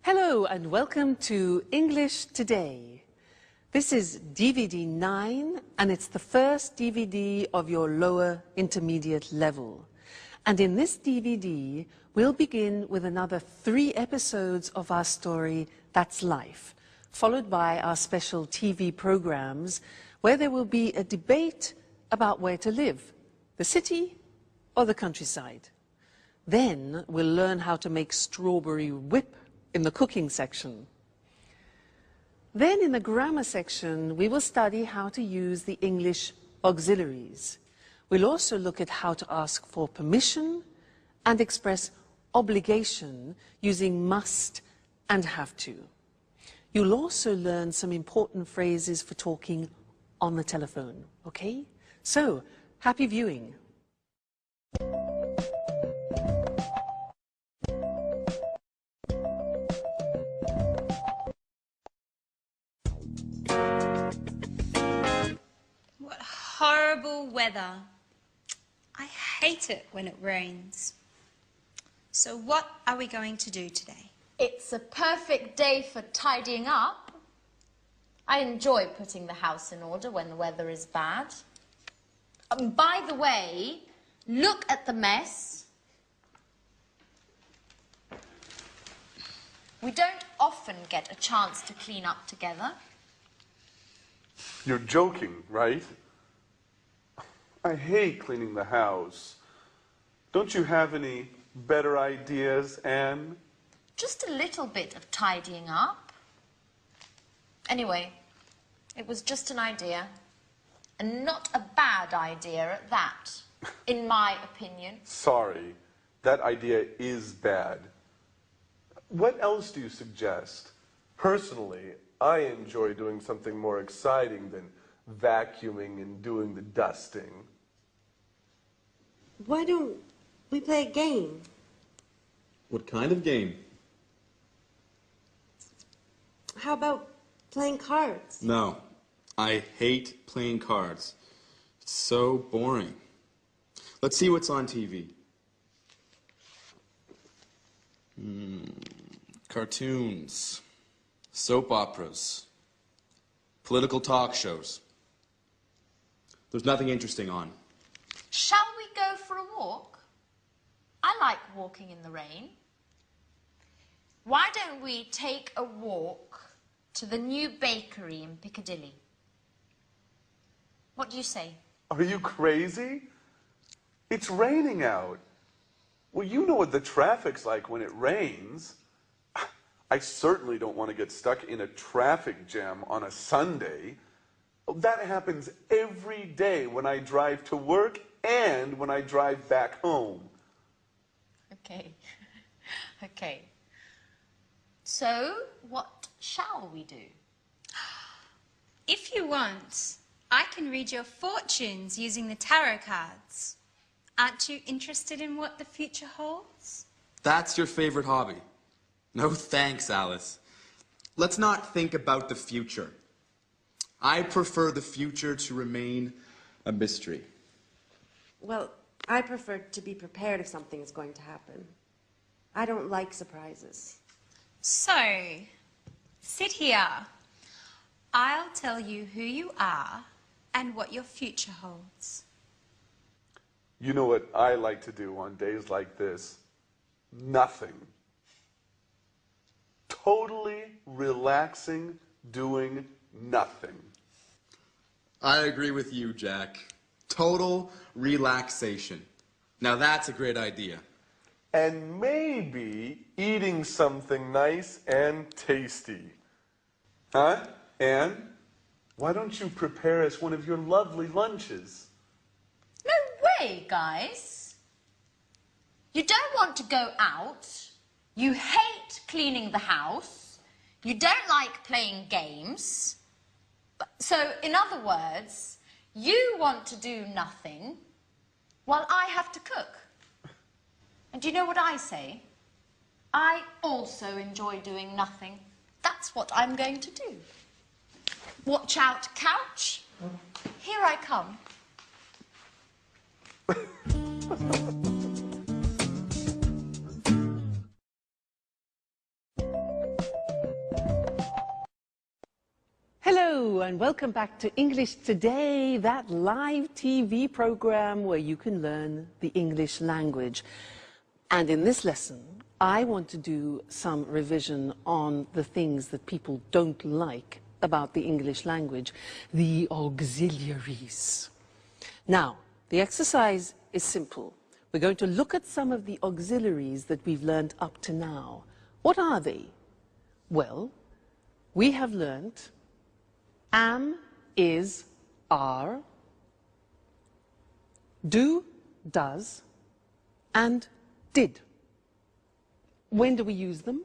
Hello and welcome to English Today. This is DVD 9 and it's the first DVD of your lower intermediate level. And in this DVD, we'll begin with another 3 episodes of our story, That's Life, followed by our special TV programs where there will be a debate about where to live, the city or the countryside. Then we'll learn how to make strawberry whip in the cooking section. Then in the grammar section, we will study how to use the English auxiliaries. We'll also look at how to ask for permission and express obligation using must and have to. You'll also learn some important phrases for talking on the telephone, okay? So, happy viewing. What horrible weather. I hate it when it rains. So what are we going to do today? It's a perfect day for tidying up. I enjoy putting the house in order when the weather is bad. By the way, look at the mess. We don't often get a chance to clean up together. You're joking, right? I hate cleaning the house. Don't you have any better ideas, Anne? Just a little bit of tidying up. Anyway, it was just an idea. And not a bad idea at that, in my opinion. Sorry, that idea is bad. What else do you suggest? Personally, I enjoy doing something more exciting than vacuuming and doing the dusting. Why don't we play a game? What kind of game? How about playing cards? No, I hate playing cards. It's so boring. Let's see what's on TV. Cartoons, soap operas, political talk shows. There's nothing interesting on. Shall we go for a walk? I like walking in the rain. Why don't we take a walk to the new bakery in Piccadilly? What do you say? Are you crazy? It's raining out. Well, you know what the traffic's like when it rains. I certainly don't want to get stuck in a traffic jam on a Sunday. That happens every day when I drive to work and when I drive back home. Okay. Okay. So, what shall we do? If you want, I can read your fortunes using the tarot cards. Aren't you interested in what the future holds? That's your favorite hobby. No thanks, Alice. Let's not think about the future. I prefer the future to remain a mystery. Well, I prefer to be prepared if something is going to happen. I don't like surprises. So, sit here. I'll tell you who you are and what your future holds. You know what I like to do on days like this? Nothing. Totally relaxing, doing nothing. I agree with you, Jack. Total relaxation. Now that's a great idea. And maybe eating something nice and tasty. Huh, Anne? Why don't you prepare us one of your lovely lunches? No way, guys. You don't want to go out. You hate cleaning the house. You don't like playing games. So, in other words, you want to do nothing while I have to cook. And do you know what I say? I also enjoy doing nothing. That's what I'm going to do. Watch out, couch. Here I come. Hello and welcome back to English Today, that live TV program where you can learn the English language. And in this lesson, I want to do some revision on the things that people don't like about the English language, the auxiliaries. Now, the exercise is simple. We're going to look at some of the auxiliaries that we've learned up to now. What are they? Well, we have learned am, is, are, do, does, and did. When do we use them?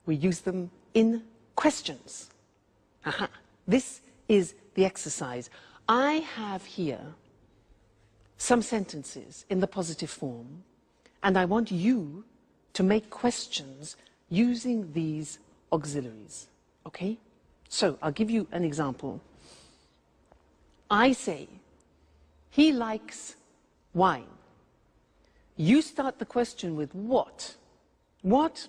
We use them in questions. Aha. This is the exercise. I have here some sentences in the positive form, and I want you to make questions using these auxiliaries. Okay? So, I'll give you an example. I say, he likes wine. You start the question with what? What?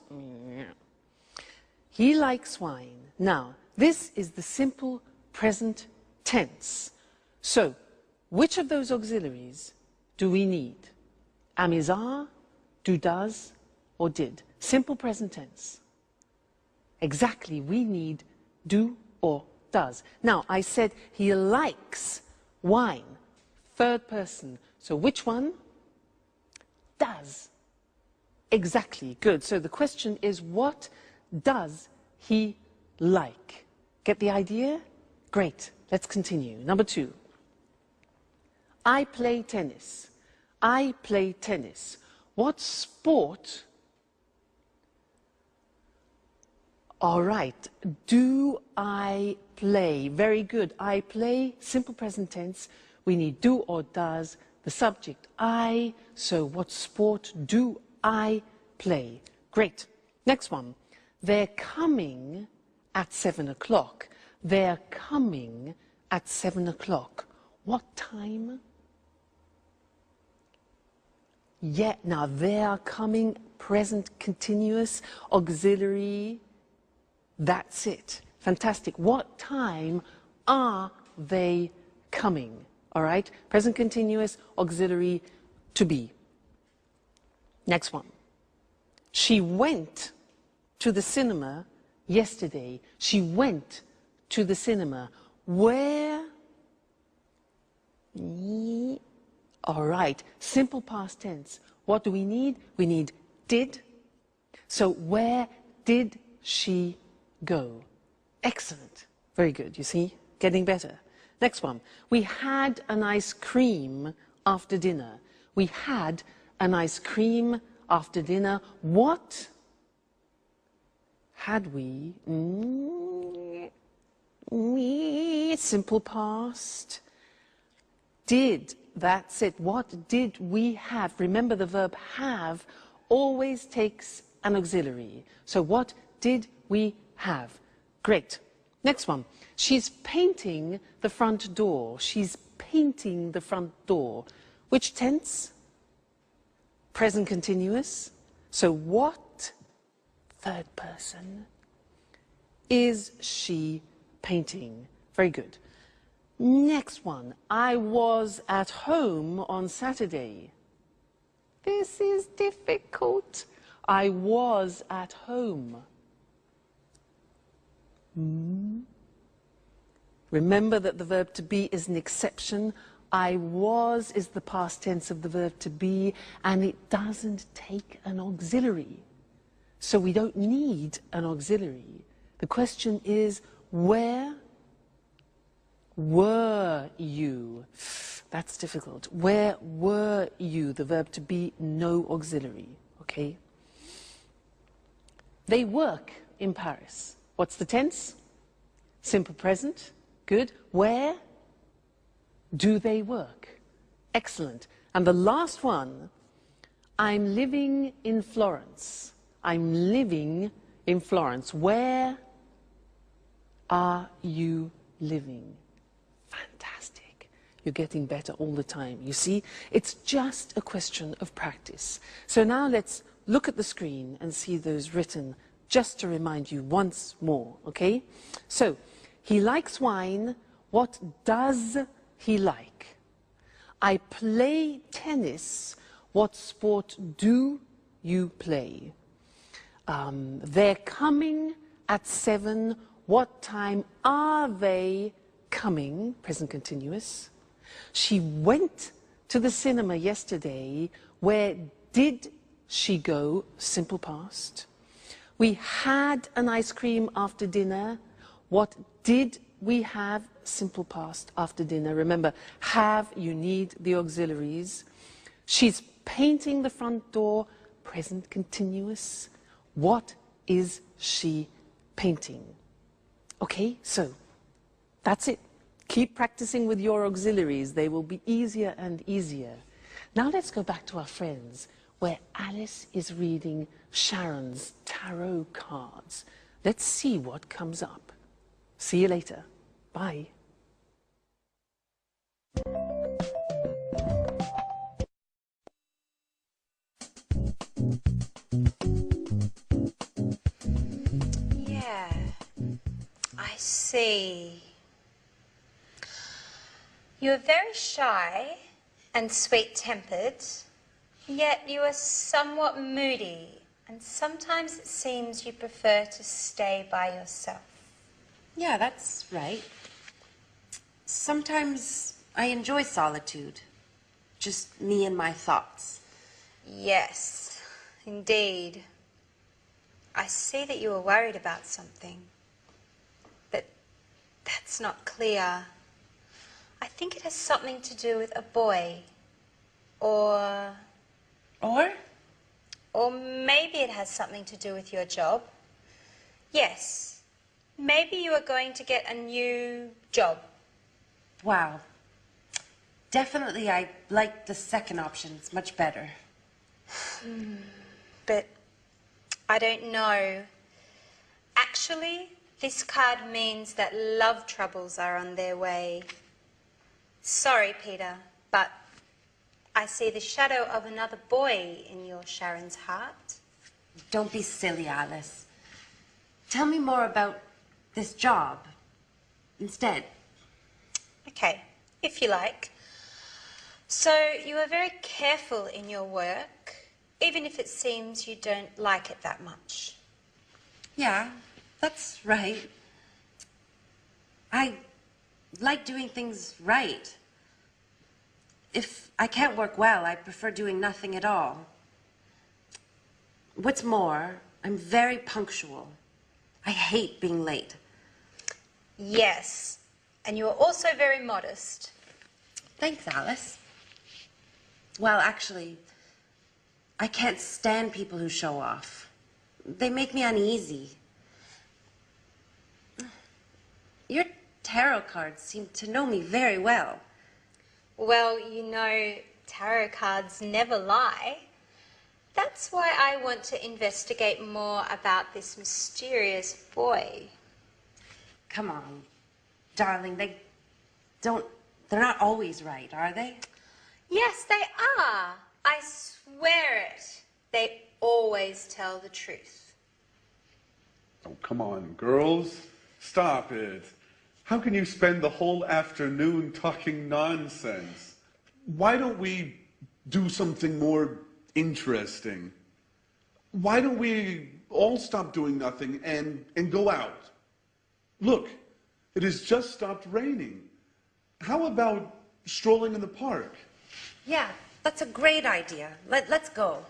He likes wine. Now, this is the simple present tense. So, which of those auxiliaries do we need? Am, is, are, do, does, or did? Simple present tense. Exactly, we need do or does. Now, I said he likes wine. Third person. So which one? Does. Exactly. Good. So the question is, what does he like? Get the idea? Great. Let's continue. Number 2. I play tennis. I play tennis. What sport? All right. Do I play? Very good. I play, simple present tense. We need do or does. The subject, I. So what sport do I play? Great. Next one. They're coming at 7 o'clock. They're coming at 7 o'clock. What time? Yeah, now they are coming, present continuous, auxiliary. That's it. Fantastic. What time are they coming? All right? Present continuous, auxiliary, to be. Next one. She went to the cinema yesterday. She went to the cinema. Where? All right. Simple past tense. What do we need? We need did. So where did she go? Excellent. Very good. You see? Getting better. Next one. We had an ice cream after dinner. We had an ice cream after dinner. What had we? Simple past. Did. That's it. What did we have? Remember, the verb have always takes an auxiliary. So what did we have? Great. Next one. She's painting the front door. She's painting the front door. Which tense? Present continuous. So what, third person, is she painting? Very good. Next one. I was at home on Saturday. This is difficult. I was at home. Remember that the verb to be is an exception. I was is the past tense of the verb to be, and it doesn't take an auxiliary. So we don't need an auxiliary. The question is, where were you? That's difficult. Where were you? The verb to be, no auxiliary. Okay? They work in Paris. What's the tense? Simple present. Good. Where do they work? Excellent. And the last one, I'm living in Florence. I'm living in Florence. Where are you living? Fantastic. You're getting better all the time. You see, it's just a question of practice. So now let's look at the screen and see those written just to remind you once more, okay? So, He likes wine. What does he like? I play tennis. What sport do you play? They're coming at 7. What time are they coming? Present continuous. She went to the cinema yesterday. Where did she go? Simple past. We had an ice cream after dinner. What did we have? Simple past after dinner. Remember, have, you need the auxiliaries. She's painting the front door. Present continuous. What is she painting? Okay, so that's it. Keep practicing with your auxiliaries. They will be easier and easier. Now let's go back to our friends, where Alice is reading Sharon's tarot cards. Let's see what comes up. See you later. Bye. Yeah, I see. You are very shy and sweet-tempered, yet you are somewhat moody, and sometimes it seems you prefer to stay by yourself. Yeah, that's right. Sometimes I enjoy solitude. Just me and my thoughts. Yes, indeed. I see that you are worried about something, but that's not clear. I think it has something to do with a boy, or maybe it has something to do with your job. Yes, maybe you are going to get a new job. Wow. Definitely I like the second option. It's much better. But I don't know. Actually, this card means that love troubles are on their way. Sorry, Peter, but I see the shadow of another boy in your Sharon's heart. Don't be silly, Alice. Tell me more about this job instead. Okay, if you like. So you are very careful in your work, even if it seems you don't like it that much. Yeah, that's right. I like doing things right. If I can't work well, I prefer doing nothing at all. What's more, I'm very punctual. I hate being late. Yes, and you are also very modest. Thanks, Alice. Well, actually, I can't stand people who show off. They make me uneasy. Your tarot cards seem to know me very well. Well, you know, tarot cards never lie. That's why I want to investigate more about this mysterious boy. Come on, darling, they're not always right, are they? Yes, they are. I swear it. They always tell the truth. Oh, come on, girls. Stop it. How can you spend the whole afternoon talking nonsense? Why don't we do something more interesting? Why don't we all stop doing nothing and go out? Look, it has just stopped raining. How about strolling in the park? Yeah, that's a great idea. Let's go.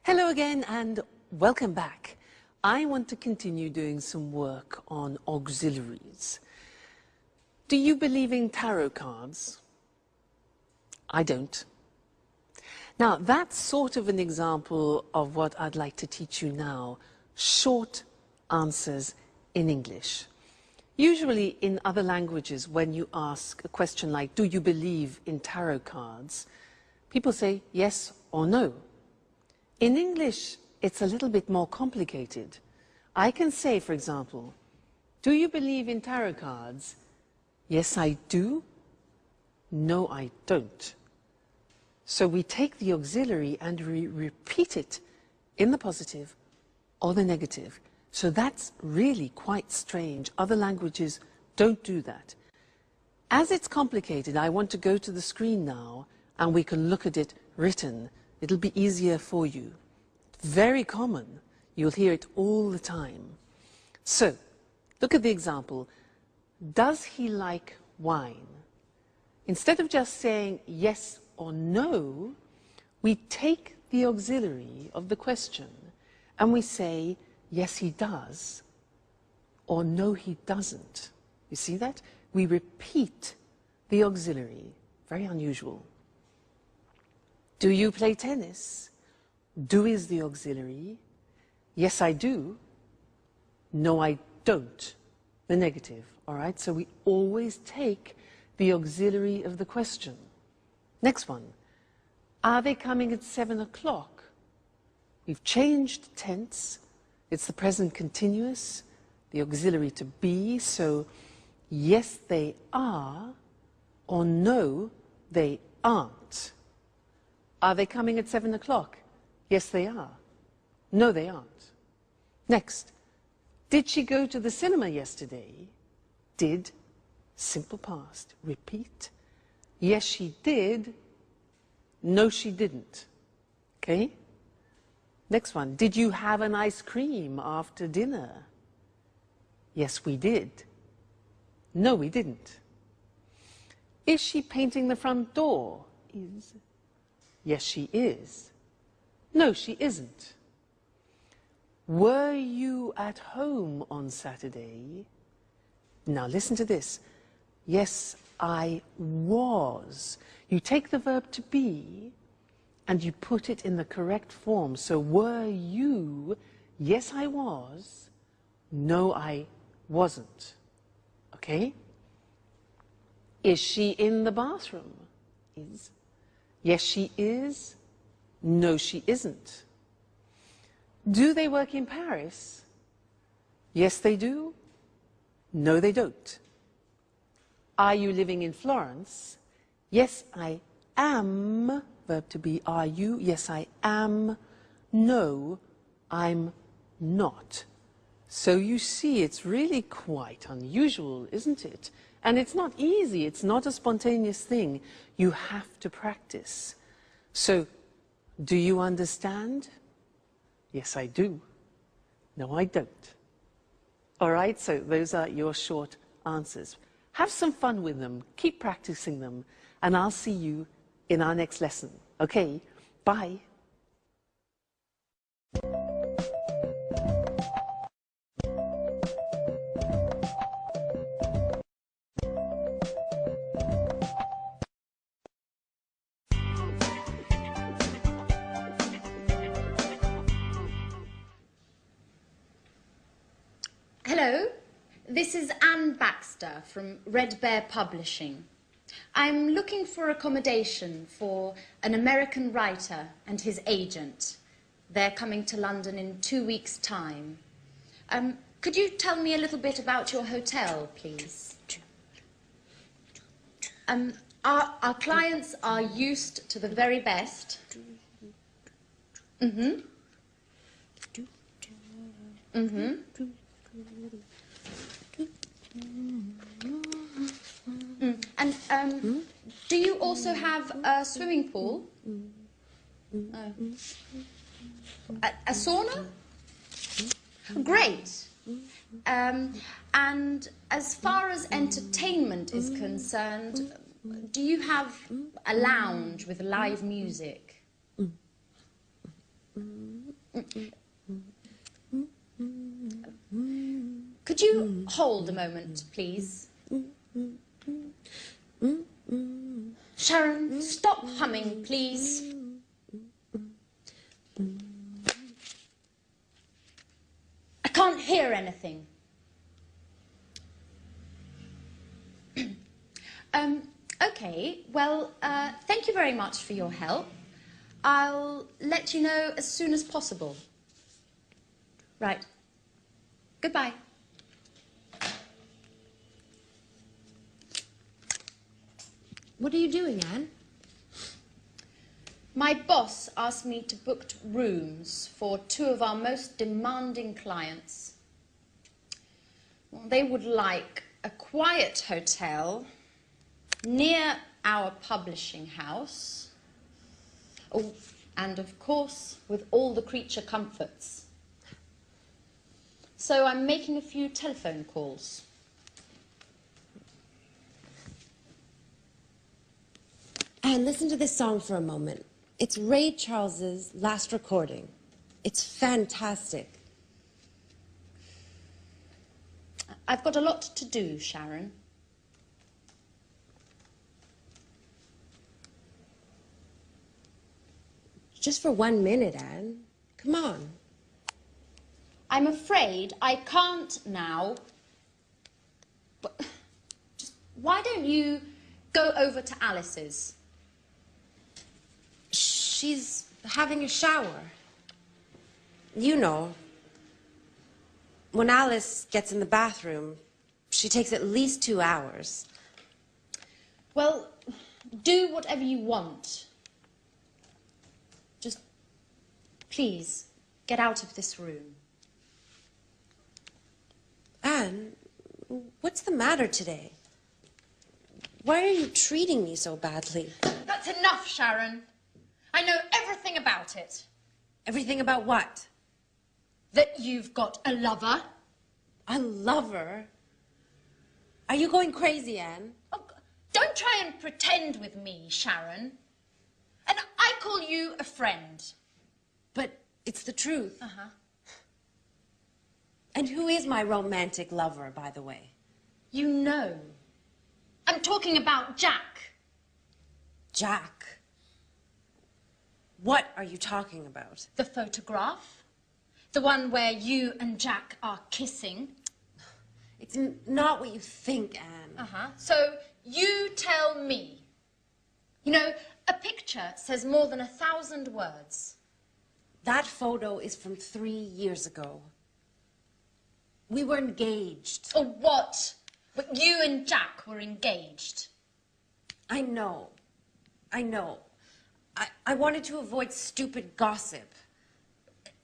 Hello again and welcome back. I want to continue doing some work on auxiliaries. Do you believe in tarot cards? I don't. Now, that's sort of an example of what I'd like to teach you now. Short answers in English. Usually in other languages, when you ask a question like, do you believe in tarot cards? People say yes or no. In English, it's a little bit more complicated. I can say, for example, do you believe in tarot cards? Yes, I do. No, I don't. So we take the auxiliary and we repeat it in the positive or the negative. So that's really quite strange. Other languages don't do that. As it's complicated, I want to go to the screen now and we can look at it written. It'll be easier for you. Very common. You'll hear it all the time. So, look at the example. Does he like wine? Instead of just saying yes or no, we take the auxiliary of the question and we say, yes, he does, or no, he doesn't. You see that? We repeat the auxiliary. Very unusual. Do you play tennis? Do is the auxiliary. Yes, I do. No, I don't. The negative. All right? So we always take the auxiliary of the question. Next one. Are they coming at 7 o'clock? We've changed tense. It's the present continuous, the auxiliary to be. So yes, they are, or no, they aren't. Are they coming at 7 o'clock? Yes, they are. No, they aren't. Next. Did she go to the cinema yesterday? Did. Simple past. Repeat. Yes, she did. No, she didn't. Okay? Next one. Did you have an ice cream after dinner? Yes, we did. No, we didn't. Is she painting the front door? Is. Yes, she is. No, she isn't. Were you at home on Saturday? Now listen to this. Yes, I was. You take the verb to be and you put it in the correct form. So were you? Yes, I was. No, I wasn't. Okay? Is she in the bathroom? Is. Yes, she is. No, she isn't. Do they work in Paris? Yes, they do. No, they don't. Are you living in Florence? Yes, I am. Verb to be, are you? Yes, I am. No, I'm not. So you see, it's really quite unusual, isn't it? And it's not easy. It's not a spontaneous thing. You have to practice. So, do you understand? Yes, I do. No, I don't. All right, so those are your short answers. Have some fun with them. Keep practicing them. And I'll see you in our next lesson. Okay, bye. Hello, this is Anne Baxter from Red Bear Publishing. I'm looking for accommodation for an American writer and his agent. They're coming to London in 2 weeks' time. Could you tell me a little bit about your hotel, please? Our clients are used to the very best. Mm-hmm. Mm-hmm. And do you also have a swimming pool? A sauna? Great. And as far as entertainment is concerned, do you have a lounge with live music? Could you hold a moment, please? Sharon, stop humming, please. I can't hear anything. Okay, well, thank you very much for your help. I'll let you know as soon as possible. Right. Goodbye. What are you doing, Anne? My boss asked me to book rooms for 2 of our most demanding clients. Well, they would like a quiet hotel near our publishing house. Oh, and of course, with all the creature comforts. So I'm making a few telephone calls. And listen to this song for a moment. It's Ray Charles's last recording. It's fantastic. I've got a lot to do, Sharon. Just for 1 minute, Anne. Come on. I'm afraid I can't now. But just, why don't you go over to Alice's? She's having a shower. You know, when Alice gets in the bathroom, she takes at least 2 hours. Well, do whatever you want. Just, please, get out of this room. Anne, what's the matter today? Why are you treating me so badly? That's enough, Sharon. I know everything about it. Everything about what? That you've got a lover. A lover? Are you going crazy, Anne? Oh, don't try and pretend with me, Sharon. And I call you a friend. But it's the truth. Uh-huh. And who is my romantic lover, by the way? You know. I'm talking about Jack. Jack? What are you talking about? The photograph. The one where you and Jack are kissing. It's not what you think, Anne. Uh-huh. So you tell me. You know, a picture says more than 1,000 words. That photo is from 3 years ago. We were engaged. Or what? But you and Jack were engaged. I know. I know. I wanted to avoid stupid gossip.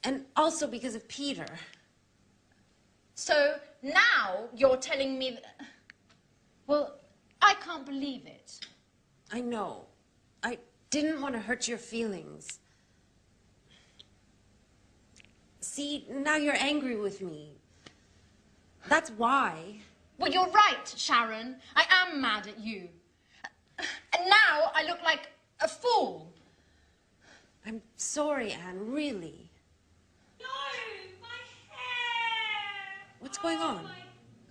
And also because of Peter. So now you're telling me that... Well, I can't believe it. I know. I didn't want to hurt your feelings. See, now you're angry with me. That's why. Well, you're right, Sharon. I am mad at you. And now I look like a fool. I'm sorry, Anne, really. No, my hair! What's going on? Oh my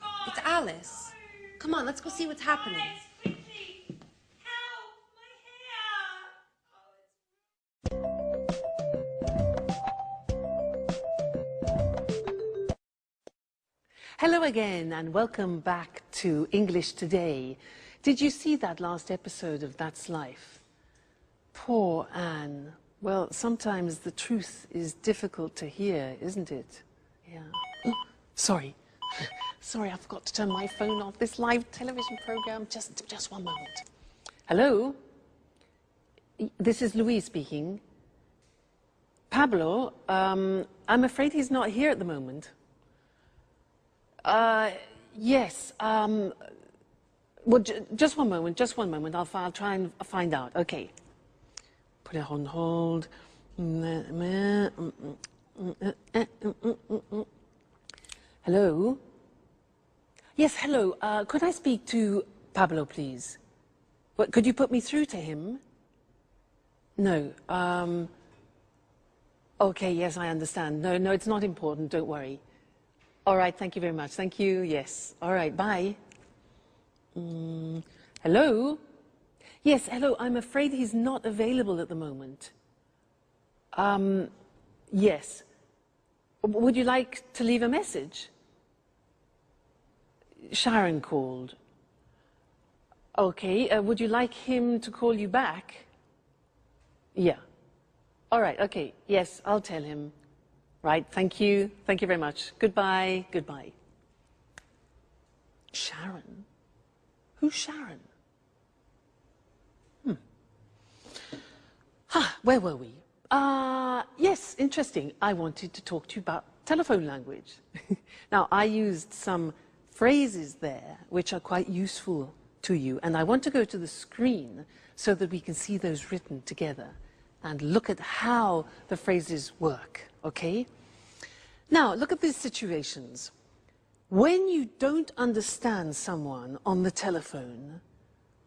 God, It's Alice. no. Come on, let's go see what's happening. Alice, quickly! Help! My hair! Hello again and welcome back to English Today. Did you see that last episode of That's Life? Poor Anne. Well, sometimes the truth is difficult to hear, isn't it? Yeah. Oh, sorry. Sorry, I forgot to turn my phone off. This live television program. Just one moment. Hello? This is Louise speaking. Pablo, I'm afraid he's not here at the moment. Yes. Well, just one moment. I'll try and find out. Okay. Put it on hold. Hello? Yes, hello. Could I speak to Pablo, please? What, could you put me through to him? No. Okay, yes, I understand. No, it's not important. Don't worry. All right, thank you very much. Thank you, yes. All right, bye. Hello? Yes, hello. I'm afraid he's not available at the moment. Yes. Would you like to leave a message? Sharon called. Okay, would you like him to call you back? Yeah. All right, okay. Yes, I'll tell him. Right, thank you. Thank you very much. Goodbye. Goodbye. Sharon? Who's Sharon? Where were we? Yes, interesting. I wanted to talk to you about telephone language. Now, I used some phrases there which are quite useful to you, and I want to go to the screen so that we can see those written together and look at how the phrases work, okay? Now, look at these situations. When you don't understand someone on the telephone,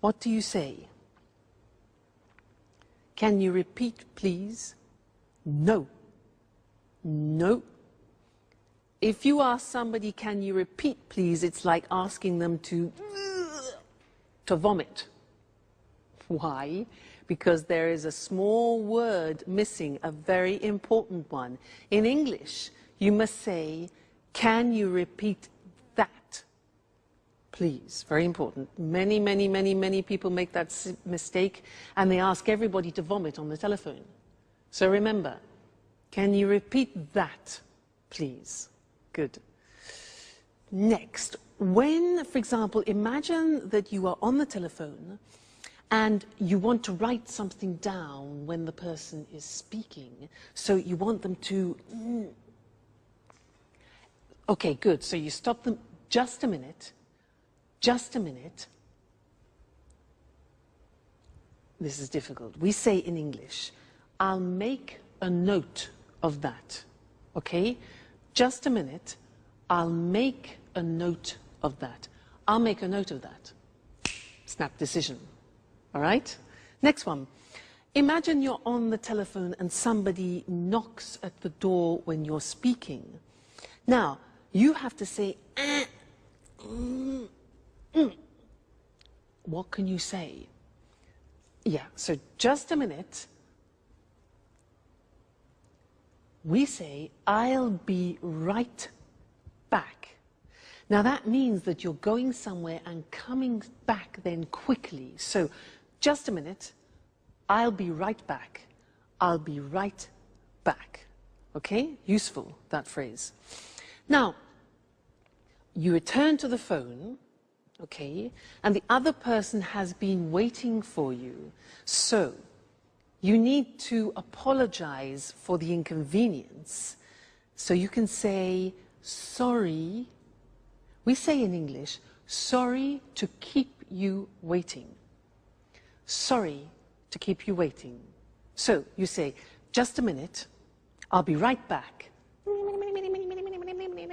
what do you say? Can you repeat, please? No. No. If you ask somebody, can you repeat, please, it's like asking them to vomit. Why? Because there is a small word missing, a very important one. In English, you must say, can you repeat that, please? Very important. Many people make that mistake, and they ask everybody to vomit on the telephone. So remember, can you repeat that, please? Good. Next, when, for example, imagine that you are on the telephone and you want to write something down when the person is speaking. So you want them to... Okay, good. So you stop them. Just a minute. Just a minute. This is difficult. We say in English, I'll make a note of that. Okay? Just a minute. I'll make a note of that. I'll make a note of that. Snap decision. All right? Next one. Imagine you're on the telephone and somebody knocks at the door when you're speaking. Now, you have to say, What can you say? Yeah, so just a minute. We say, I'll be right back. Now that means that you're going somewhere and coming back then quickly. So just a minute, I'll be right back. I'll be right back. Okay? Useful, that phrase. Now, you return to the phone, okay, and the other person has been waiting for you. So you need to apologize for the inconvenience. So you can say, sorry. We say in English, sorry to keep you waiting. Sorry to keep you waiting. So you say, just a minute, I'll be right back.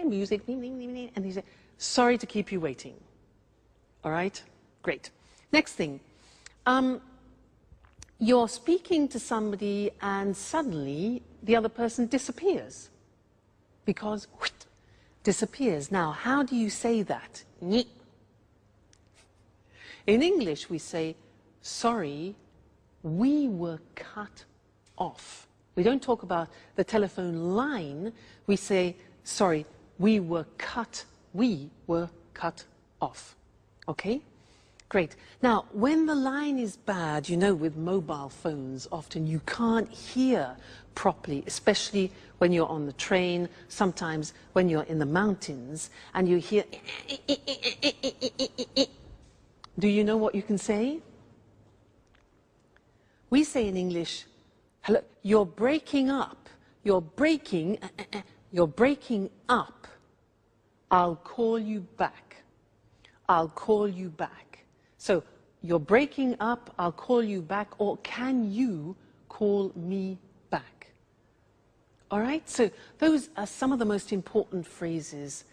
Music, and you say, sorry to keep you waiting. All right? Great. Next thing. You're speaking to somebody and suddenly the other person disappears. Because, disappears. Now, how do you say that? In English, we say, sorry, we were cut off. We don't talk about the telephone line. We say, sorry, we were cut off. Okay? Great. Now, when the line is bad, you know, with mobile phones, often you can't hear properly, especially when you're on the train, sometimes when you're in the mountains, and you hear... Do you know what you can say? We say in English, hello, you're breaking up. You're breaking up. I'll call you back. I'll call you back. So, you're breaking up, I'll call you back, or can you call me back? All right, so those are some of the most important phrases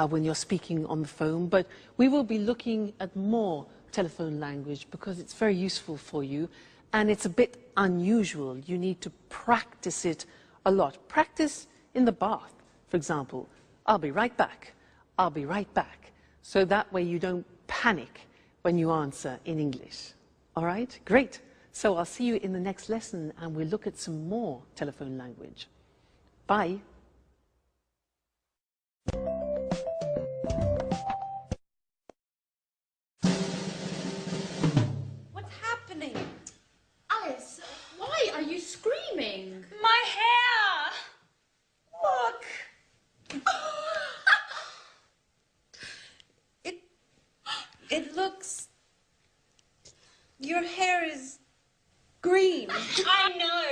when you're speaking on the phone, but we will be looking at more telephone language because it's very useful for you, and it's a bit unusual. You need to practice it a lot. Practice in the bath, for example. I'll be right back. I'll be right back. So that way you don't panic when you answer in English. All right? Great. So I'll see you in the next lesson and we'll look at some more telephone language. Bye. What's happening? Alice, why are you screaming? My hair! Look! It looks... Your hair is green. I know.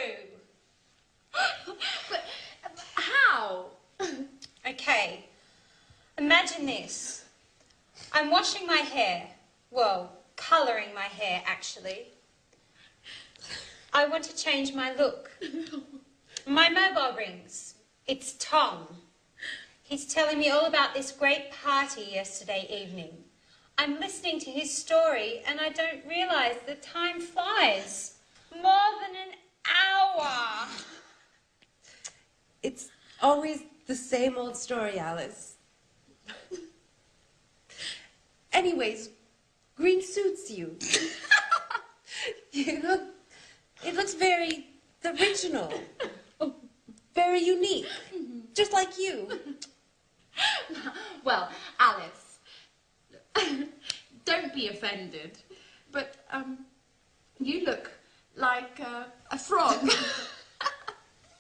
imagine this. I'm washing my hair. Well, colouring my hair, actually. I want to change my look. My mobile rings. It's Tom. He's telling me all about this great party yesterday evening. I'm listening to his story and I don't realise the time flies. More than an hour. It's always the same old story, Alice. Anyways, green suits you. It looks very original. Very unique. Just like you. Well, Alice, don't be offended, but you look like a frog.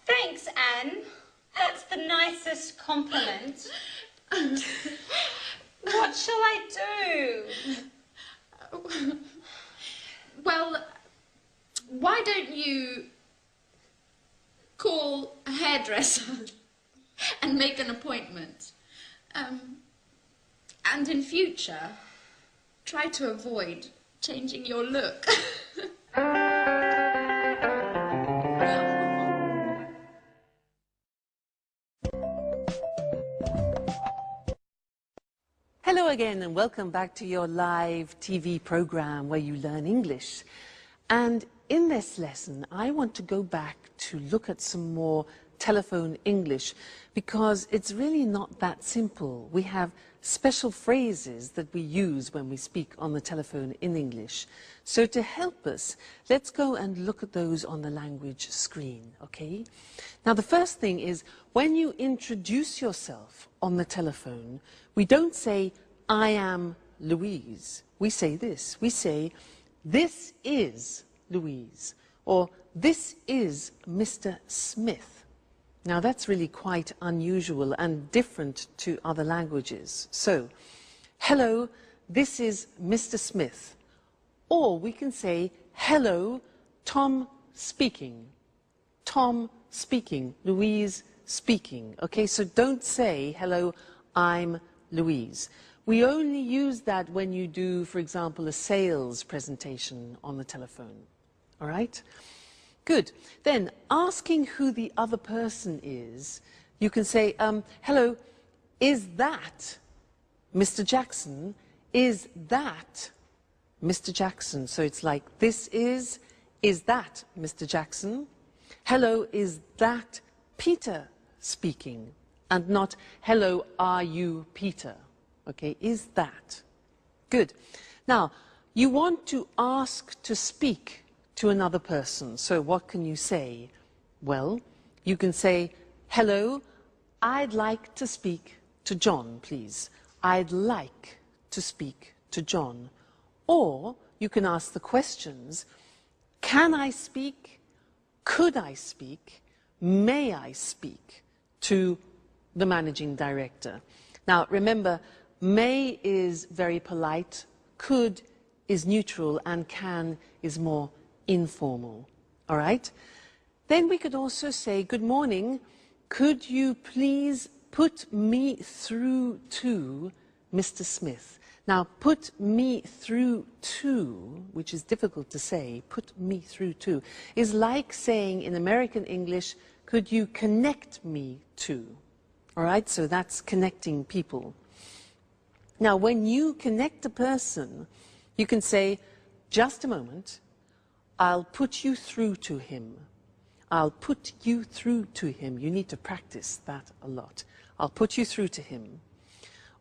Thanks, Anne. That's the nicest compliment. What shall I do? Well, why don't you call a hairdresser and make an appointment? And in future, try to avoid changing your look. Hello again and welcome back to your live TV program where you learn English. And in this lesson, I want to go back to look at some more telephone English because it's really not that simple. We have special phrases that we use when we speak on the telephone in English. So to help us, let's go and look at those on the language screen, okay? Now the first thing is when you introduce yourself on the telephone, we don't say, I am Louise. We say this. We say, this is Louise, or this is Mr. Smith. Now that's really quite unusual and different to other languages. So, hello, this is Mr. Smith. Or we can say, hello, Tom speaking. Tom speaking, Louise speaking. Okay, so don't say, hello, I'm Louise. We only use that when you do, for example, a sales presentation on the telephone. All right? Good. Then, asking who the other person is, you can say, hello, is that Mr. Jackson? Is that Mr. Jackson? So it's like, this is that Mr. Jackson? Hello, is that Peter speaking? And not, hello, are you Peter? Okay, is that? Good. Now, you want to ask to speak to another person. So what can you say? Well, you can say, hello, I'd like to speak to John, please. I'd like to speak to John. Or you can ask the questions, can I speak? Could I speak? May I speak to the managing director? Now, remember, may is very polite, could is neutral, and can is more informal. All right? Then we could also say, good morning, could you please put me through to Mr. Smith? Now, put me through to, which is difficult to say, put me through to, is like saying in American English, could you connect me to? All right, so that's connecting people. Now, when you connect a person, you can say, just a moment, I'll put you through to him. I'll put you through to him. You need to practice that a lot. I'll put you through to him.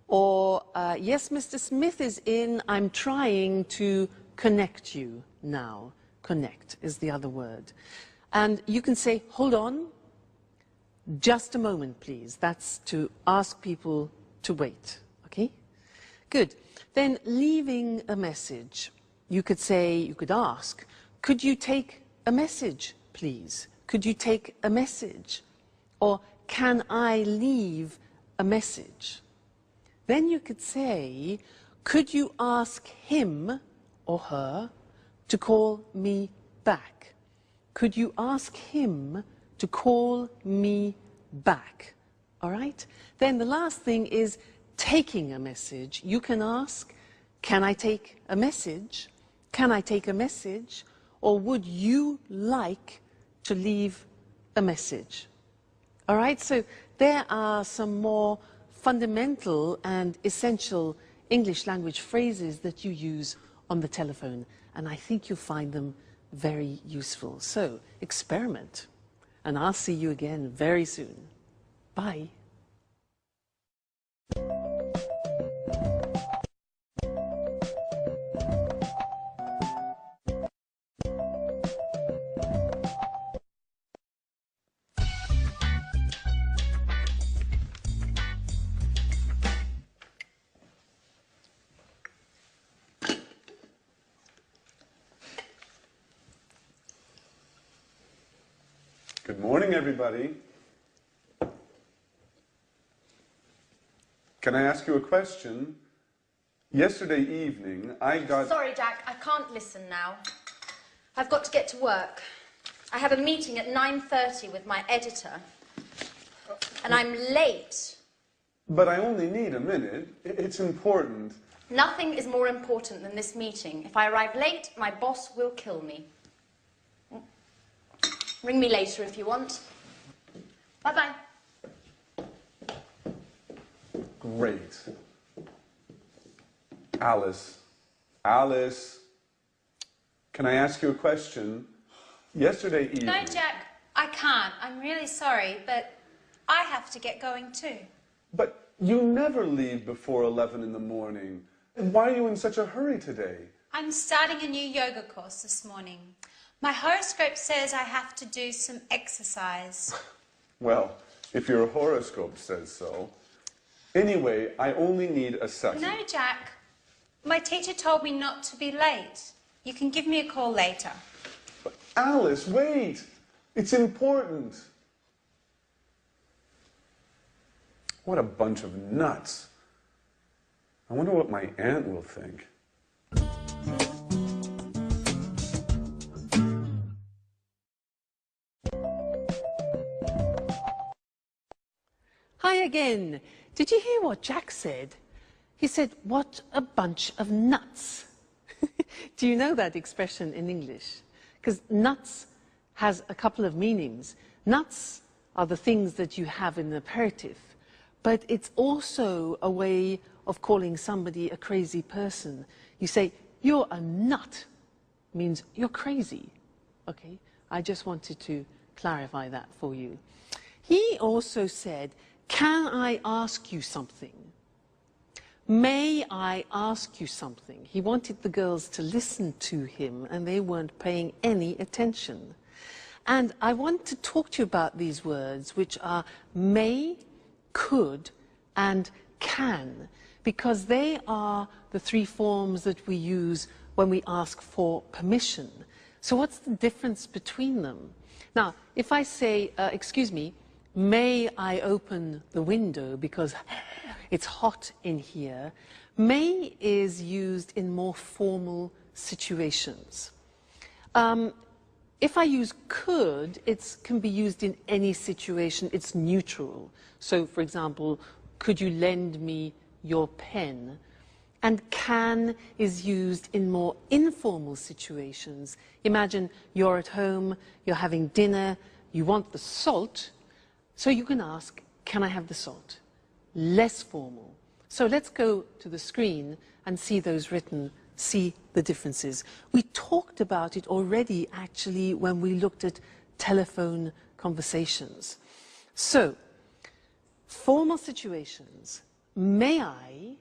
Or, yes, Mr. Smith is in, I'm trying to connect you now. Connect is the other word. And you can say, hold on, just a moment, please. That's to ask people to wait, okay? Good. Then leaving a message, you could say, you could ask, could you take a message, please? Could you take a message? Or can I leave a message? Then you could say, could you ask him or her to call me back? Could you ask him to call me back? All right? Then the last thing is taking a message, you can ask, can I take a message? Can I take a message? Or would you like to leave a message? All right, so there are some more fundamental and essential English language phrases that you use on the telephone, and I think you'll find them very useful. So experiment, and I'll see you again very soon. Bye. Good morning, everybody. Can I ask you a question? Yesterday evening, I got... Sorry, Jack, I can't listen now. I've got to get to work. I have a meeting at 9:30 with my editor, and I'm late. But I only need a minute. It's important. Nothing is more important than this meeting. If I arrive late, my boss will kill me. Ring me later if you want. Bye-bye. Great. Alice. Alice. Can I ask you a question? Yesterday evening... No, Jack, I can't. I'm really sorry, but I have to get going too. But you never leave before 11 in the morning. And why are you in such a hurry today? I'm starting a new yoga course this morning. My horoscope says I have to do some exercise. Well, if your horoscope says so. Anyway, I only need a second. No, Jack. My teacher told me not to be late. You can give me a call later. But Alice, wait. It's important. What a bunch of nuts. I wonder what my aunt will think. Hi again. Did you hear what Jack said? He said, what a bunch of nuts. Do you know that expression in English? Because nuts has a couple of meanings. Nuts are the things that you have in an aperitif, but it's also a way of calling somebody a crazy person. You say, you're a nut, means you're crazy. Okay, I just wanted to clarify that for you. He also said, can I ask you something? May I ask you something? He wanted the girls to listen to him, and they weren't paying any attention. And I want to talk to you about these words, which are may, could, and can, because they are the three forms that we use when we ask for permission. So what's the difference between them? Now, if I say, excuse me, may I open the window because it's hot in here, may is used in more formal situations. If I use could, it can be used in any situation. It's neutral. So, for example, could you lend me your pen? And can is used in more informal situations. Imagine you're at home, you're having dinner, you want the salt, so you can ask, can I have the salt? Less formal. So let's go to the screen and see those written, see the differences. We talked about it already, actually, when we looked at telephone conversations. So, formal situations, may I,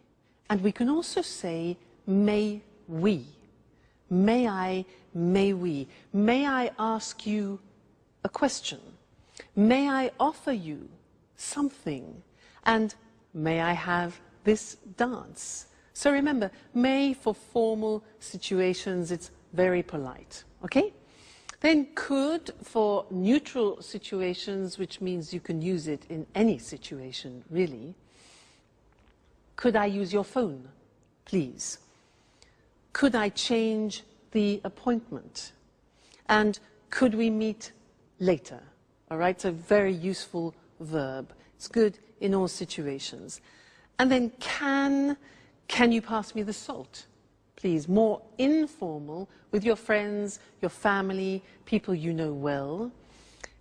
and we can also say, may we. May I, may we. May I ask you a question? May I offer you something? And may I have this dance? So remember, may for formal situations, it's very polite, okay? Then could for neutral situations, which means you can use it in any situation, really. Could I use your phone, please? Could I change the appointment? And could we meet later? All right, so very useful verb. It's good in all situations. And then can you pass me the salt? Please, more informal with your friends, your family, people you know well.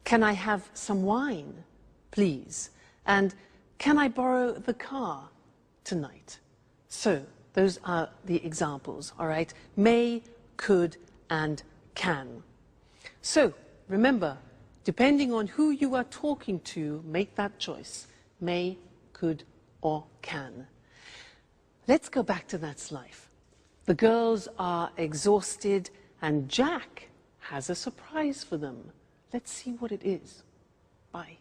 Can I have some wine, please? And can I borrow the car tonight? So, those are the examples, all right? May, could, and can. So, remember, depending on who you are talking to, make that choice. May, could, or can. Let's go back to That's Life. The girls are exhausted, and Jack has a surprise for them. Let's see what it is. Bye.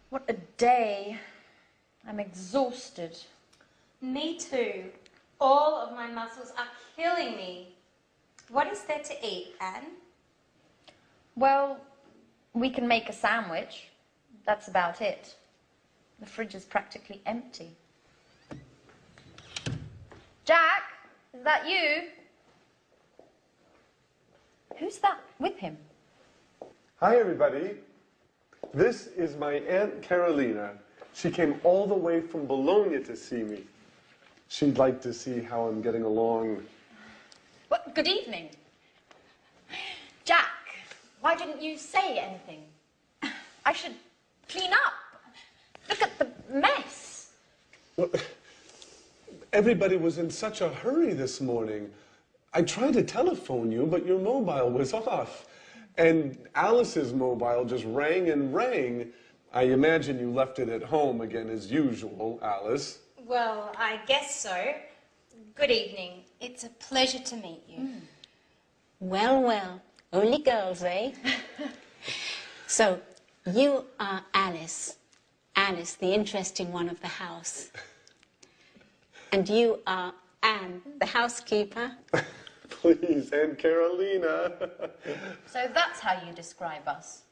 What a day. I'm exhausted. Me too. All of my muscles are killing me. What is there to eat, Anne? Well, we can make a sandwich. That's about it. The fridge is practically empty. Jack, is that you? Who's that with him? Hi, everybody. This is my Aunt Carolina. She came all the way from Bologna to see me. She'd like to see how I'm getting along. Well, good evening. Jack, why didn't you say anything? I should clean up. Look at the mess. Well, everybody was in such a hurry this morning. I tried to telephone you, but your mobile was off. And Alice's mobile just rang and rang. I imagine you left it at home again as usual, Alice. Well, I guess so. Good evening. It's a pleasure to meet you. Well, well, only girls, eh? So, you are Alice. Alice, the interesting one of the house. And you are Anne, the housekeeper. Please, Aunt Carolina. So that's how you describe us.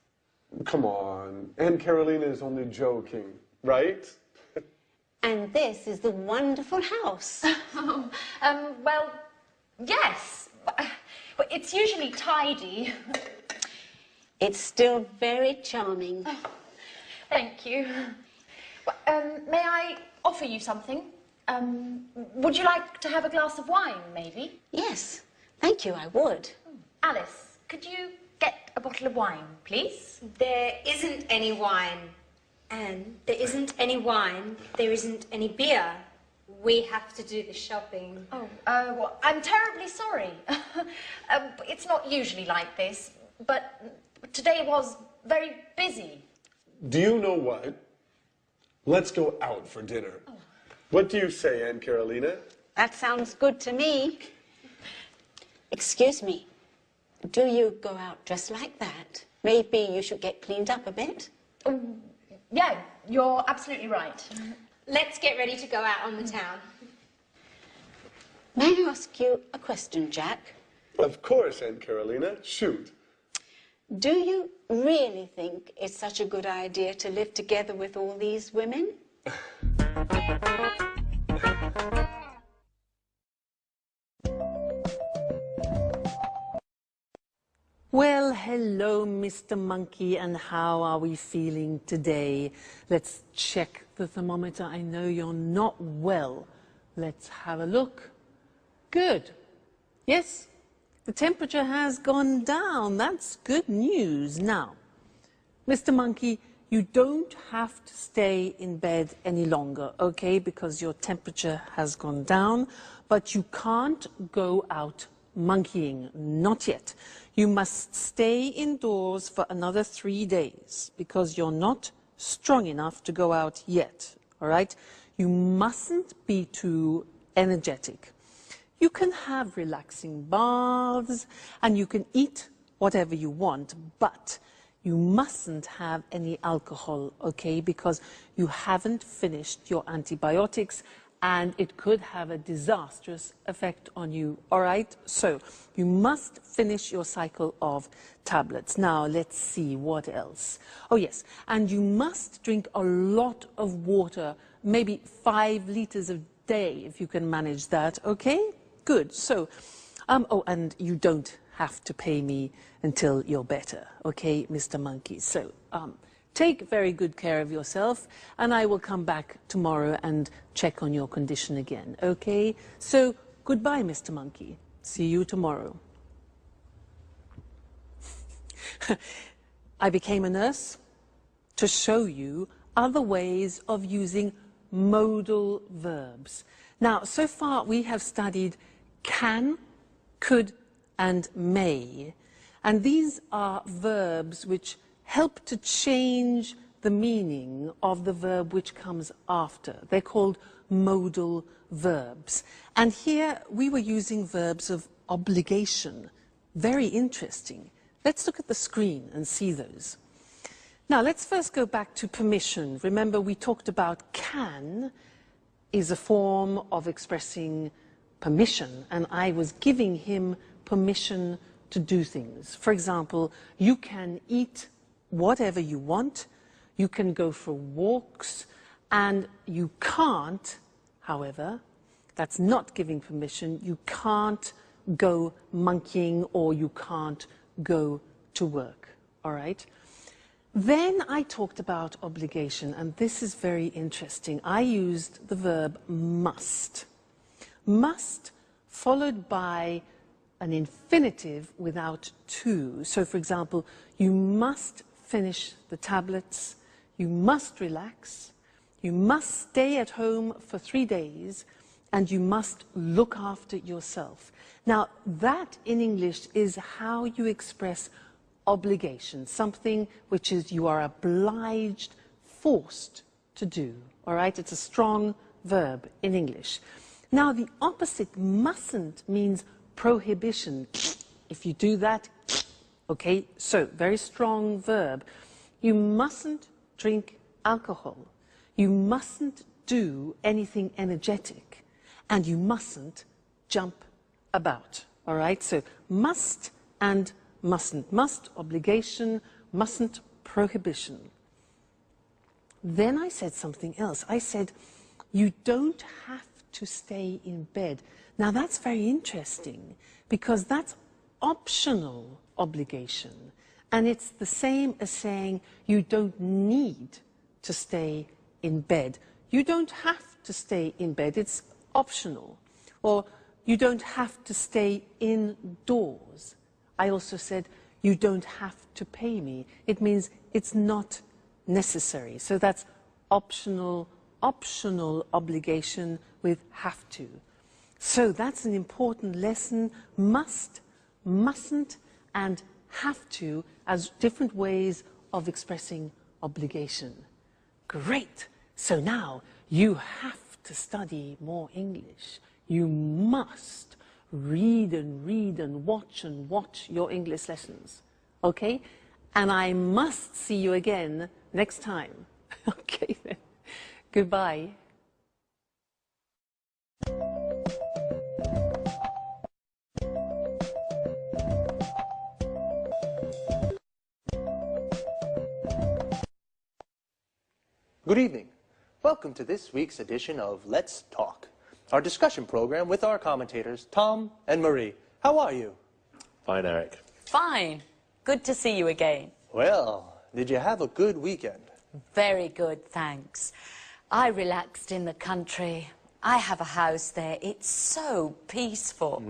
Come on. Aunt Carolina is only joking, right? And this is the wonderful house. Well, yes. But it's usually tidy. It's still very charming. Thank you. May I offer you something? Would you like to have a glass of wine, maybe? Yes, thank you, I would. Alice, could you get a bottle of wine, please? There isn't any wine. And there isn't any wine. There isn't any beer. We have to do the shopping. Oh, well, I'm terribly sorry. It's not usually like this, but today was very busy. Do you know what? Let's go out for dinner. Oh. What do you say, Aunt Carolina? That sounds good to me. Excuse me, do you go out dressed like that? Maybe you should get cleaned up a bit? Yeah, you're absolutely right. Let's get ready to go out on the town. May I ask you a question, Jack? Of course, Aunt Carolina. Shoot. Do you really think it's such a good idea to live together with all these women? Well, hello, Mr. Monkey, and how are we feeling today? Let's check the thermometer. I know you're not well. Let's have a look. Good. Yes, the temperature has gone down. That's good news. Now, Mr. Monkey, you don't have to stay in bed any longer, okay, because your temperature has gone down, but you can't go out monkeying, not yet. You must stay indoors for another 3 days because you're not strong enough to go out yet, all right? You mustn't be too energetic. You can have relaxing baths and you can eat whatever you want, but you mustn't have any alcohol, okay, because you haven't finished your antibiotics and it could have a disastrous effect on you, all right? So you must finish your cycle of tablets. Now, let's see what else. Oh, yes, and you must drink a lot of water, maybe 5 liters a day, if you can manage that, okay? Good. So, oh, and you don't have to pay me until you're better, okay, Mr. Monkey? So, take very good care of yourself, and I will come back tomorrow and check on your condition again, okay? So, goodbye, Mr. Monkey. See you tomorrow. I became a nurse to show you other ways of using modal verbs. Now, so far we have studied can, could, and may. And these are verbs which help to change the meaning of the verb which comes after. They're called modal verbs. And here we were using verbs of obligation. Very interesting. Let's look at the screen and see those. Now, let's first go back to permission. Remember, we talked about can is a form of expressing permission, and I was giving him permission to do things. For example, you can eat whatever you want, you can go for walks, and you can't, however, that's not giving permission, you can't go monkeying or you can't go to work, all right? Then I talked about obligation, and this is very interesting. I used the verb must. Must followed by an infinitive without to. So, for example, you must finish the tablets, you must relax, you must stay at home for 3 days, and you must look after yourself. Now, that in English is how you express obligation, something which is you are obliged, forced to do, all right? It's a strong verb in English. Now, the opposite, mustn't, means prohibition. If you do that, okay, so very strong verb. You mustn't drink alcohol. You mustn't do anything energetic. And you mustn't jump about, all right? So must and mustn't. Must, obligation, mustn't, prohibition. Then I said something else. I said, you don't have to stay in bed. Now that's very interesting because that's optional obligation. And it's the same as saying you don't need to stay in bed. You don't have to stay in bed. It's optional. Or you don't have to stay indoors. I also said, you don't have to pay me. It means it's not necessary. So that's optional obligation with have to. So that's an important lesson. Must, mustn't, and have to as different ways of expressing obligation. Great. So now you have to study more English. You must read and watch your English lessons, okay? And I must see you again next time. Okay then, goodbye. Good evening. Welcome to this week's edition of Let's Talk, our discussion program with our commentators, Tom and Marie. How are you? Fine, Eric. Fine. Good to see you again. Well, did you have a good weekend? Very good, thanks. I relaxed in the country. I have a house there. It's so peaceful.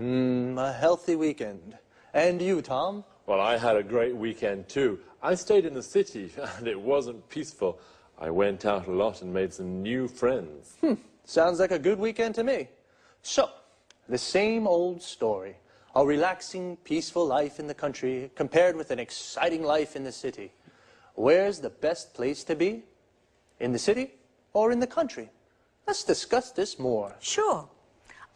A healthy weekend. And you, Tom? Well, I had a great weekend too. I stayed in the city and it wasn't peaceful. I went out a lot and made some new friends. Sounds like a good weekend to me. So, the same old story. A relaxing, peaceful life in the country compared with an exciting life in the city. Where's the best place to be? In the city or in the country? Let's discuss this more. Sure.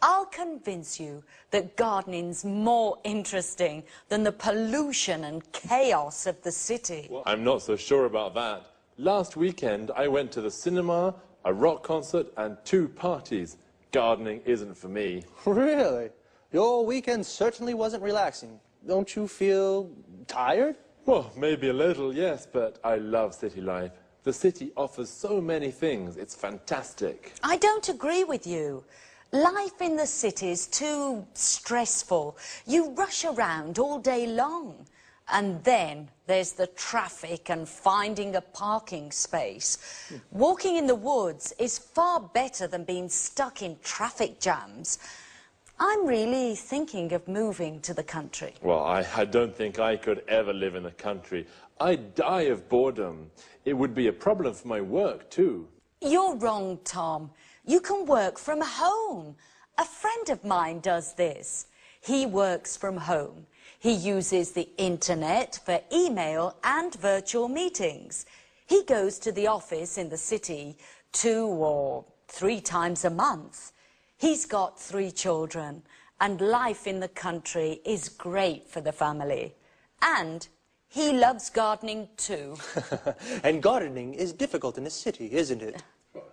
I'll convince you that gardening's more interesting than the pollution and chaos of the city. Well, I'm not so sure about that. Last weekend, I went to the cinema, a rock concert, and 2 parties. Gardening isn't for me. Really? Your weekend certainly wasn't relaxing. Don't you feel tired? Well, maybe a little, yes, but I love city life. The city offers so many things. It's fantastic. I don't agree with you. Life in the city is too stressful. You rush around all day long. And then there's the traffic and finding a parking space. Walking in the woods is far better than being stuck in traffic jams. I'm really thinking of moving to the country. Well, I don't think I could ever live in the country. I'd die of boredom. It would be a problem for my work, too. You're wrong, Tom. You can work from home. A friend of mine does this. He works from home. He uses the internet for email and virtual meetings. He goes to the office in the city 2 or 3 times a month. He's got 3 children, and life in the country is great for the family. And he loves gardening too. And gardening is difficult in the city, isn't it?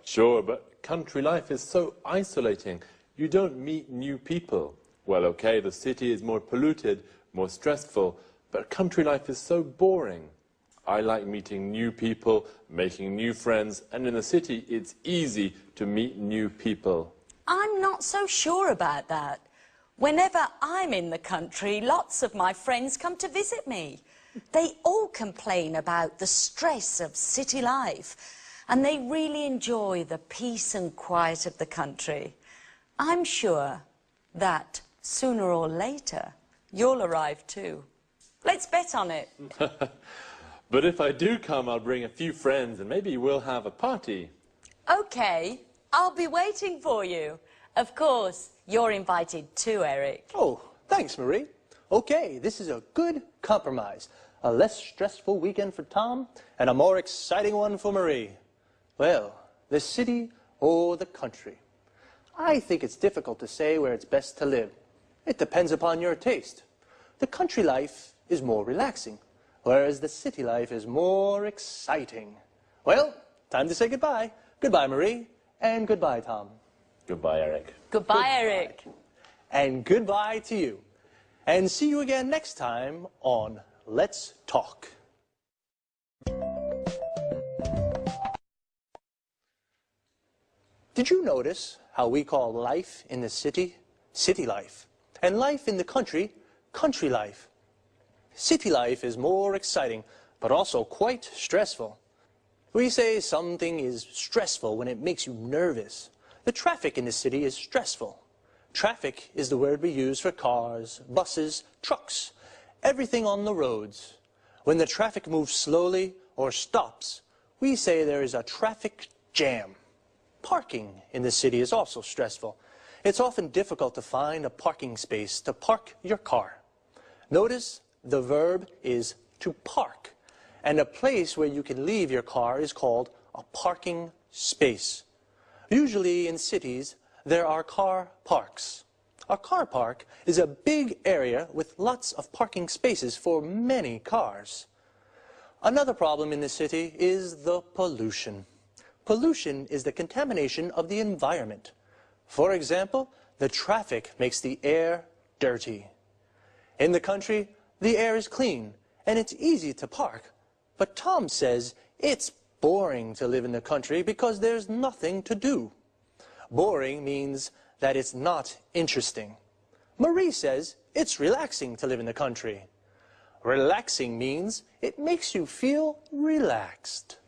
Sure, but country life is so isolating. You don't meet new people. Well, okay, the city is more polluted, more stressful, but country life is so boring. I like meeting new people, making new friends, and in the city it's easy to meet new people. I'm not so sure about that. Whenever I'm in the country, lots of my friends come to visit me. They all complain about the stress of city life, and they really enjoy the peace and quiet of the country. I'm sure that sooner or later, you'll arrive too. Let's bet on it. But if I do come, I'll bring a few friends and maybe we'll have a party. Okay, I'll be waiting for you. Of course, you're invited too, Eric. Oh, thanks, Marie. Okay, this is a good compromise. A less stressful weekend for Tom and a more exciting one for Marie. Well, the city or the country? I think it's difficult to say where it's best to live. It depends upon your taste. The country life is more relaxing, whereas the city life is more exciting. Well, time to say goodbye. Goodbye, Marie, and goodbye, Tom. Goodbye, Eric. Goodbye, Eric. And goodbye to you. And see you again next time on Let's Talk. Did you notice how we call life in the city, city life, and life in the country, country life? City life is more exciting, but also quite stressful. We say something is stressful when it makes you nervous. The traffic in the city is stressful. Traffic is the word we use for cars, buses, trucks, everything on the roads. When the traffic moves slowly or stops, we say there is a traffic jam. Parking in the city is also stressful. It's often difficult to find a parking space to park your car. Notice the verb is to park, and a place where you can leave your car is called a parking space. Usually in cities, there are car parks. A car park is a big area with lots of parking spaces for many cars. Another problem in the city is the pollution. Pollution is the contamination of the environment. For example, the traffic makes the air dirty. In the country, the air is clean and it's easy to park. But Tom says it's boring to live in the country because there's nothing to do. Boring means that it's not interesting. Marie says it's relaxing to live in the country. Relaxing means it makes you feel relaxed.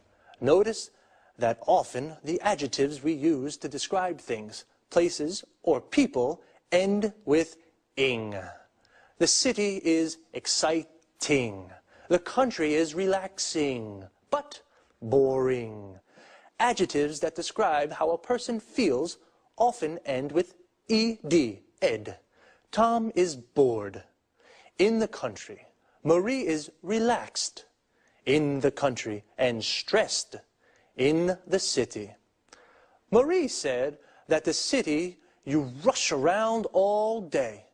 Notice that often the adjectives we use to describe things, places, or people end with ing. The city is exciting. The country is relaxing, but boring. Adjectives that describe how a person feels often end with ed, ed. Tom is bored. In the country. Marie is relaxed. In the country. And stressed. In the city. Marie said that the city, you rush around all day.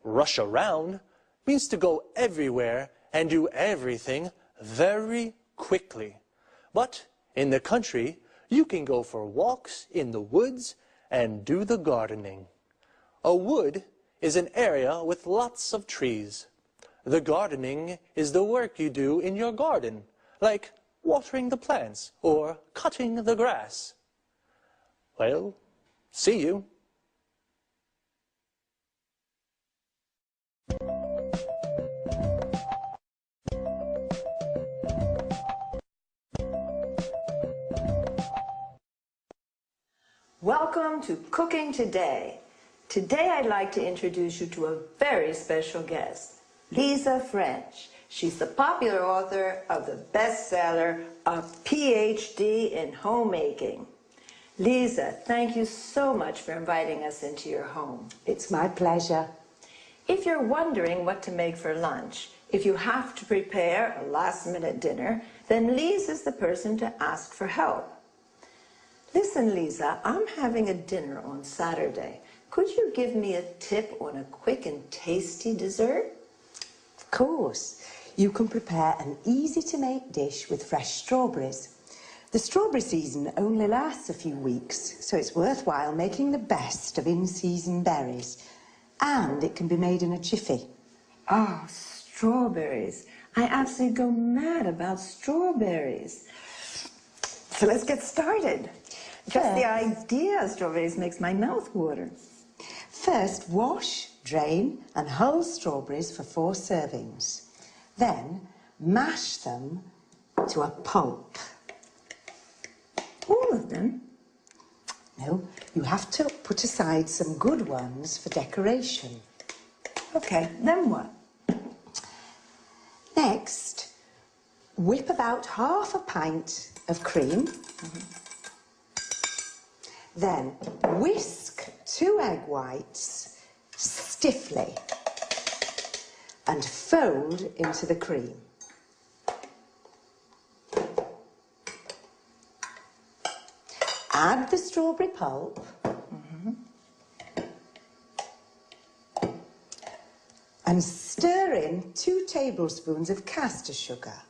Rush around means to go everywhere and do everything very quickly. But in the country, you can go for walks in the woods and do the gardening. A wood is an area with lots of trees. The gardening is the work you do in your garden, like watering the plants or cutting the grass. Well, see you. Welcome to Cooking Today. Today I'd like to introduce you to a very special guest, Lisa French. She's the popular author of the bestseller, A PhD in Homemaking. Lisa, thank you so much for inviting us into your home. It's my pleasure. If you're wondering what to make for lunch, if you have to prepare a last-minute dinner, then Lisa's the person to ask for help. Listen, Lisa, I'm having a dinner on Saturday. Could you give me a tip on a quick and tasty dessert? Of course. You can prepare an easy-to-make dish with fresh strawberries. The strawberry season only lasts a few weeks, so it's worthwhile making the best of in-season berries. And it can be made in a jiffy. Oh, strawberries. I absolutely go mad about strawberries. So let's get started. Just the idea of strawberries makes my mouth water. First, wash, drain, and hull strawberries for 4 servings. Then, mash them to a pulp. All of them? No, you have to put aside some good ones for decoration. Okay, then what? Next, whip about half a pint of cream. Then whisk 2 egg whites stiffly and fold into the cream. Add the strawberry pulp and stir in 2 tablespoons of caster sugar.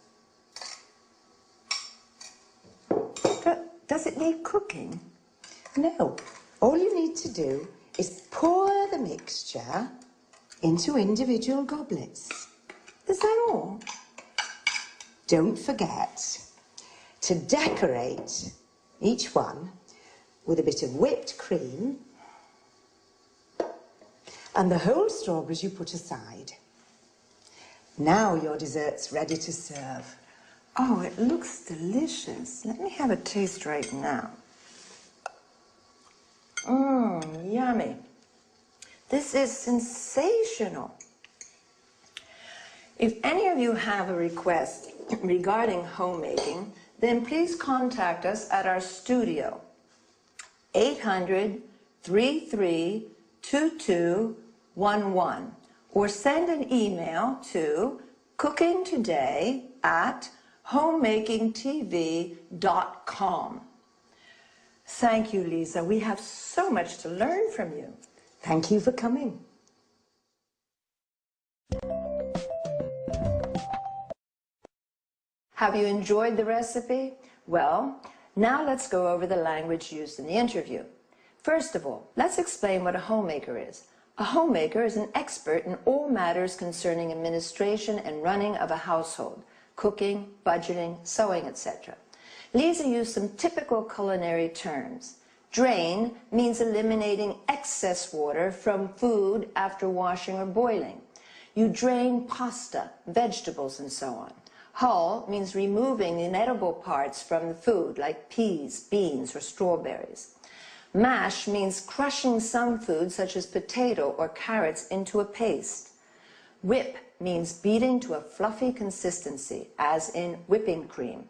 Does it need cooking? No. All you need to do is pour the mixture into individual goblets. Is that all? Don't forget to decorate each one with a bit of whipped cream and the whole strawberries you put aside. Now your dessert's ready to serve. Oh, it looks delicious. Let me have a taste right now. Yummy. This is sensational. If any of you have a request regarding homemaking, then please contact us at our studio, 800-332211, or send an email to cookingtoday@homemakingtv.com. Thank you, Lisa. We have so much to learn from you. Thank you for coming. Have you enjoyed the recipe? Well, now let's go over the language used in the interview. First of all, let's explain what a homemaker is. A homemaker is an expert in all matters concerning administration and running of a household, cooking, budgeting, sewing, etc. Lisa used some typical culinary terms. Drain means eliminating excess water from food after washing or boiling. You drain pasta, vegetables, and so on. Hull means removing the inedible parts from the food, like peas, beans, or strawberries. Mash means crushing some food, such as potato or carrots, into a paste. Whip means beating to a fluffy consistency, as in whipping cream.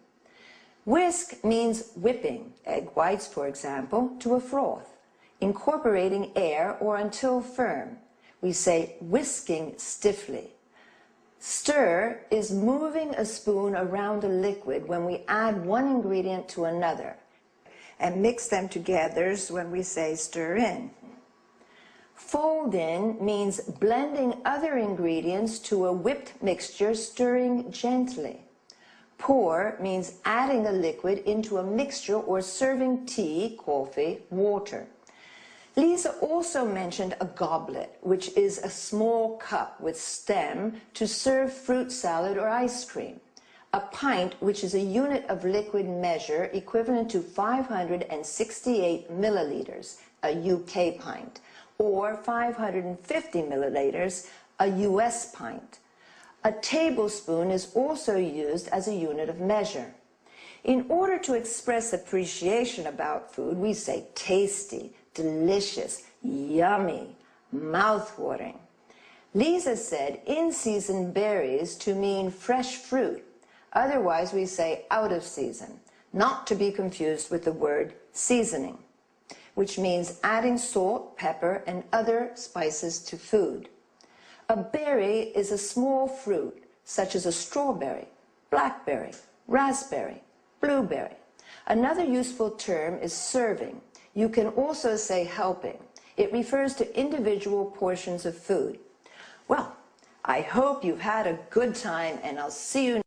Whisk means whipping, egg whites, for example, to a froth, incorporating air or until firm. We say whisking stiffly. Stir is moving a spoon around a liquid when we add one ingredient to another, and mix them together when we say stir in. Fold in means blending other ingredients to a whipped mixture, stirring gently. Pour means adding a liquid into a mixture or serving tea, coffee, water. Lisa also mentioned a goblet, which is a small cup with stem to serve fruit salad or ice cream. A pint, which is a unit of liquid measure equivalent to 568 milliliters, a UK pint, or 550 milliliters, a US pint. A tablespoon is also used as a unit of measure. In order to express appreciation about food, we say tasty, delicious, yummy, mouth-watering. Lisa said in-season berries to mean fresh fruit. Otherwise, we say out of season, not to be confused with the word seasoning, which means adding salt, pepper, and other spices to food. A berry is a small fruit, such as a strawberry, blackberry, raspberry, blueberry. Another useful term is serving. You can also say helping. It refers to individual portions of food. Well, I hope you've had a good time, and I'll see you